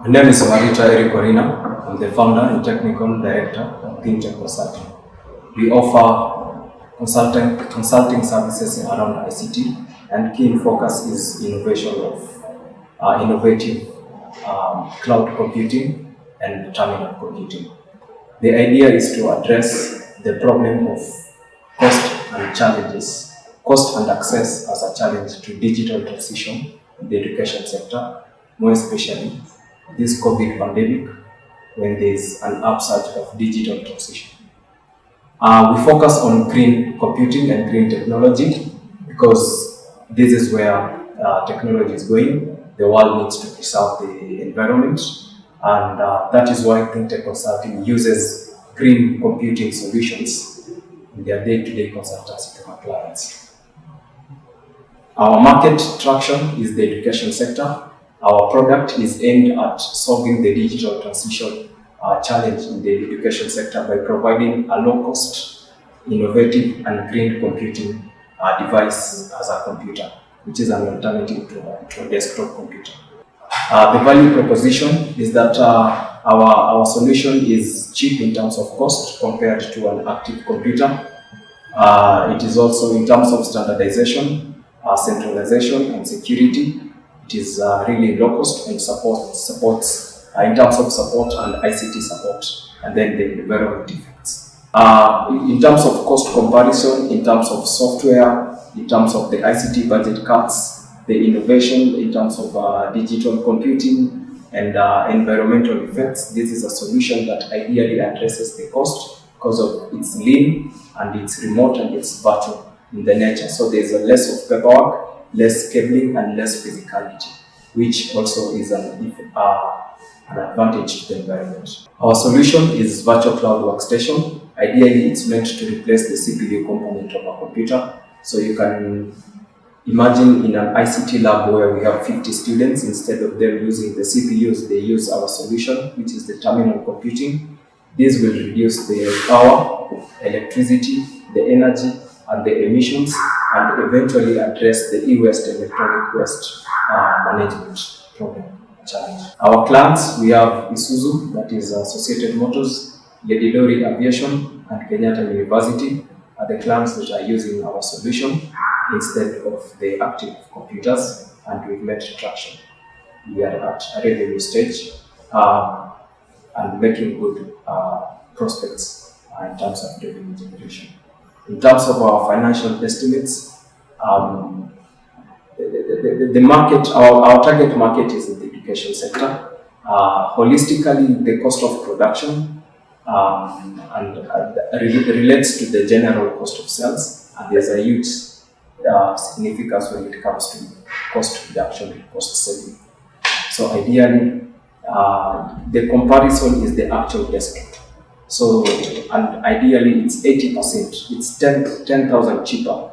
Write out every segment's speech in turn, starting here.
My name is Marita Ericorina. I'm the founder and technical director of ThinTech Consulting. We offer consulting services around ICT, and key focus is innovation of innovative cloud computing and terminal computing. The idea is to address the problem of cost and challenges, cost and access as a challenge to digital transition in the education sector, more especially this COVID pandemic, when there is an upsurge of digital transition. We focus on green computing and green technology because this is where technology is going. The world needs to preserve the environment, and that is why ThinTech Consulting uses green computing solutions in their day-to-day consultancy to our clients. Our market traction is the education sector. Our product is aimed at solving the digital transition challenge in the education sector by providing a low-cost, innovative, and green computing device as a computer, which is an alternative to a desktop computer. The value proposition is that our solution is cheap in terms of cost compared to an active computer. It is also in terms of standardization, centralization, and security. It is really low cost and supports in terms of support and ICT support, and then the environment effects. In terms of cost comparison, in terms of software, in terms of the ICT budget cuts, the innovation in terms of digital computing and environmental effects, this is a solution that ideally addresses the cost because of its lean and it's remote and it's virtual in the nature. So there's a less of paperwork, less cabling, and less physicality, which also is an advantage to the environment. Our solution is virtual cloud workstation. Ideally, it's meant to replace the CPU component of a computer. So you can imagine in an ICT lab where we have 50 students, instead of them using the CPUs, they use our solution, which is the terminal computing. This will reduce the power, electricity, the energy, and the emissions, and eventually address the e-waste and electronic waste management problem challenge. Our clients, we have Isuzu, that is Associated Motors, Lady Lori Aviation, and Kenyatta University are the clients that are using our solution instead of the active computers, and we've made traction. We are at a revenue stage and making good prospects in terms of revenue generation. In terms of our financial estimates, the market, our target market is in the education sector. Holistically, the cost of production relates to the general cost of sales, and there's a huge significance when it comes to cost reduction and cost saving. So ideally, the comparison is the actual desktop. So, and ideally it's 80%, it's 10,000 cheaper,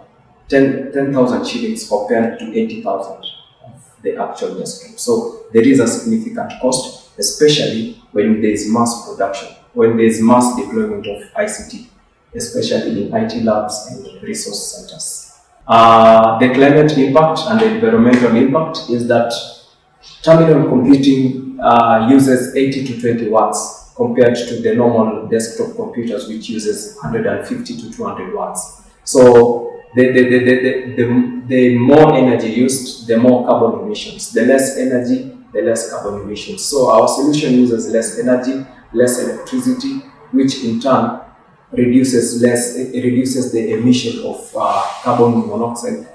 10,000 shillings compared to 80,000 of the actual desktop. So there is a significant cost, especially when there is mass production, when there is mass deployment of ICT, especially in IT labs and resource centers. The climate impact and the environmental impact is that terminal computing uses 80 to 20 watts compared to the normal desktop computers, which uses 150 to 200 watts. So the more energy used, the more carbon emissions. The less energy, the less carbon emissions. So our solution uses less energy, less electricity, which in turn reduces the emission of carbon monoxide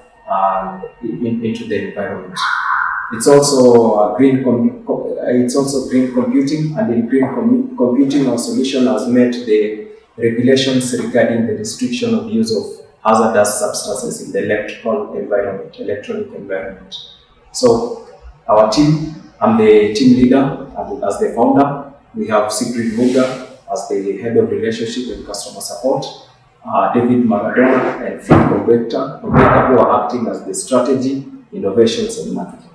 into the environment. It's also green computing, and in green computing, our solution has met the regulations regarding the restriction of use of hazardous substances in the electronic environment. So our team, I'm the team leader as the founder. We have Sigrid Muga as the head of relationship and customer support, David Maradona and Phil Obeka, who are acting as the strategy, innovations, and marketing.